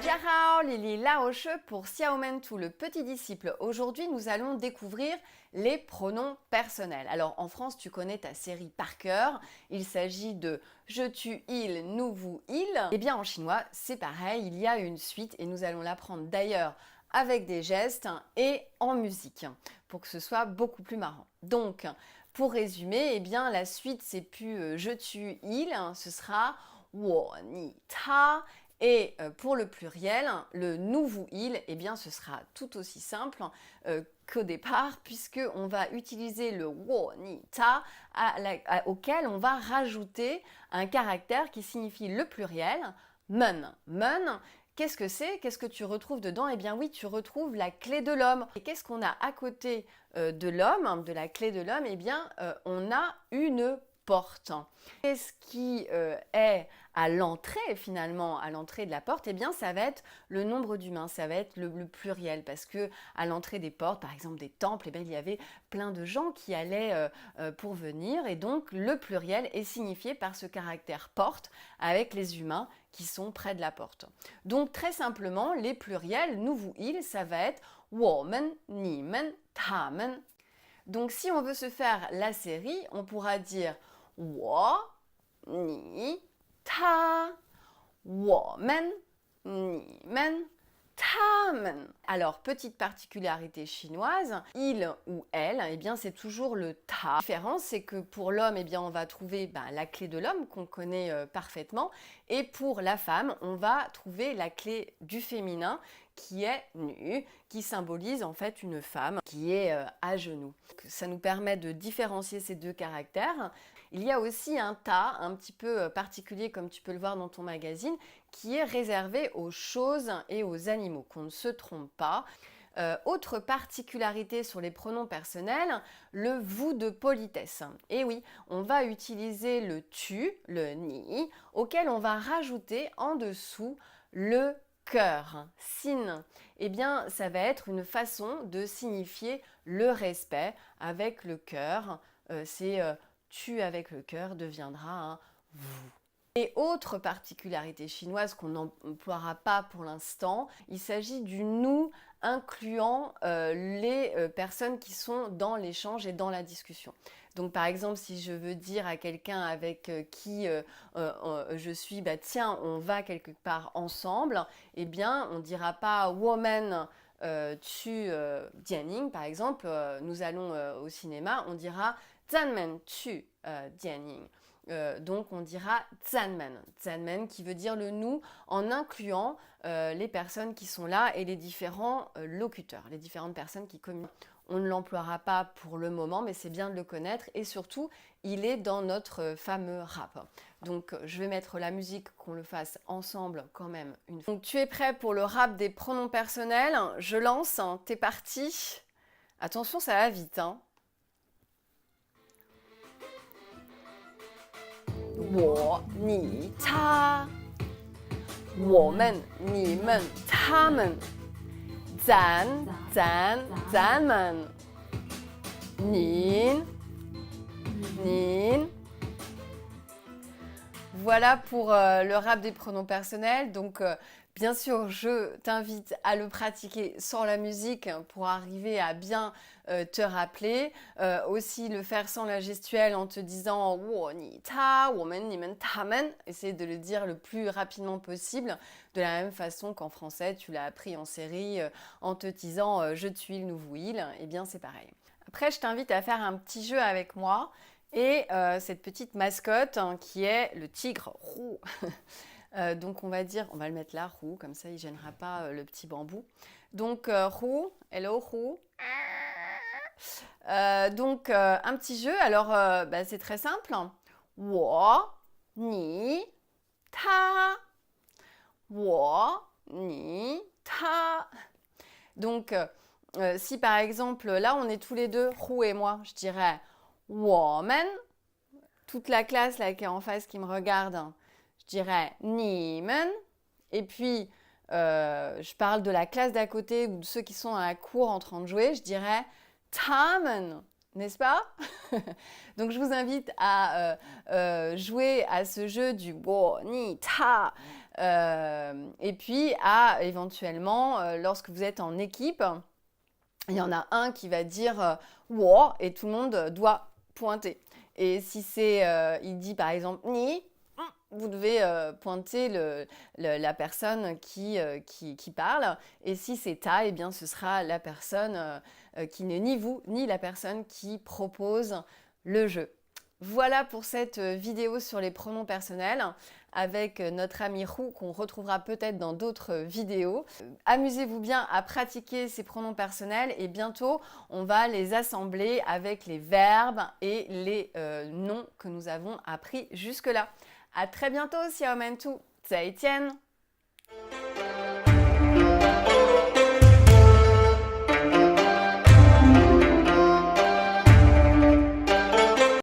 Jiahao, Lily Laoche pour Xiaomen Tu, le petit disciple. Aujourd'hui, nous allons découvrir les pronoms personnels. Alors, en France, tu connais ta série par cœur. Il s'agit de je, tu, il, nous, vous, il. Eh bien, en chinois, c'est pareil. Il y a une suite et nous allons l'apprendre d'ailleurs avec des gestes et en musique pour que ce soit beaucoup plus marrant. Donc, pour résumer, eh bien, la suite, c'est plus je, tu, il. Ce sera wo, ni, ta. Et pour le pluriel, le nous, vous, il, eh bien, ce sera tout aussi simple qu'au départ, puisqu'on va utiliser le wo, ni, ta, auquel on va rajouter un caractère qui signifie le pluriel, men. Men, qu'est-ce que c'est? Qu'est-ce que tu retrouves dedans? Eh bien oui, tu retrouves la clé de l'homme. Et qu'est-ce qu'on a à côté de l'homme, de la clé de l'homme? Eh bien, on a une porte. Qu'est-ce qui est à l'entrée finalement, à l'entrée de la porte? Eh bien, ça va être le nombre d'humains, ça va être le pluriel, parce que à l'entrée des portes, par exemple des temples, eh bien, il y avait plein de gens qui allaient pour venir, et donc le pluriel est signifié par ce caractère porte avec les humains qui sont près de la porte. Donc très simplement, les pluriels, nous, vous, il, ça va être women, nimen, tamen. Donc si on veut se faire la série, on pourra dire 我你他我们你们他们. Alors, petite particularité chinoise, il ou elle, eh bien, c'est toujours le ta. La différence, c'est que pour l'homme, eh bien, on va trouver la clé de l'homme qu'on connaît parfaitement, et pour la femme, on va trouver la clé du féminin qui est nu, qui symbolise en fait une femme qui est à genoux. Ça nous permet de différencier ces deux caractères. Il y a aussi un ta un petit peu particulier, comme tu peux le voir dans ton magazine, qui est réservé aux choses et aux animaux, qu'on ne se trompe pas. Autre particularité sur les pronoms personnels, le vous de politesse. Et oui, on va utiliser le tu, le ni, auquel on va rajouter en dessous le cœur, sin. Eh bien, ça va être une façon de signifier le respect avec le cœur. Tu avec le cœur deviendra un vous. Et autre particularité chinoise qu'on n'emploiera pas pour l'instant, il s'agit du nous incluant les personnes qui sont dans l'échange et dans la discussion. Donc par exemple, si je veux dire à quelqu'un avec qui je suis, tiens, on va quelque part ensemble, eh bien, on ne dira pas woman, tu Dianing, par exemple, nous allons au cinéma, on dira Zanmen tu Dianing. Donc on dira Zanmen. Zanmen qui veut dire le nous en incluant les personnes qui sont là et les différents locuteurs, les différentes personnes qui communiquent. On ne l'emploiera pas pour le moment, mais c'est bien de le connaître, et surtout, il est dans notre fameux rap. Donc je vais mettre la musique, qu'on le fasse ensemble quand même une fois. Donc tu es prêt pour le rap des pronoms personnels? Je lance, t'es parti. Attention, ça va vite, hein. 我你他我们你们他们咱们您 Voilà pour le rap des pronoms personnels. Donc bien sûr, je t'invite à le pratiquer sans la musique pour arriver à bien te rappeler. Aussi le faire sans la gestuelle en te disant 我你他我们你们他们. Essaye de le dire le plus rapidement possible, de la même façon qu'en français tu l'as appris en série en te disant je, tu, il, nous, vous, il. Eh bien c'est pareil. Après, je t'invite à faire un petit jeu avec moi et cette petite mascotte qui est le tigre roux. Donc on va le mettre là, roux, comme ça il ne gênera pas le petit bambou. Donc roux, hello roux. Donc un petit jeu, alors c'est très simple. 我你他我你他. Donc si par exemple là on est tous les deux, roux et moi, je dirais 我们, toute la classe là qui est en face qui me regarde, je dirais 你们, et puis je parle de la classe d'à côté ou de ceux qui sont à la cour en train de jouer, je dirais 他们 n'est-ce pas? Donc je vous invite à jouer à ce jeu du wo, ni, ta, et puis à éventuellement, lorsque vous êtes en équipe, il y en a un qui va dire wo et tout le monde doit pointer. Et si c'est, il dit par exemple ni, vous devez pointer la personne qui parle. Et si c'est ta, eh bien ce sera la personne qui n'est ni vous ni la personne qui propose le jeu. Voilà pour cette vidéo sur les pronoms personnels avec notre ami Roux qu'on retrouvera peut-être dans d'autres vidéos. Amusez-vous bien à pratiquer ces pronoms personnels et bientôt on va les assembler avec les verbes et les noms que nous avons appris jusque-là. À très bientôt, Xiaomentu. 再见。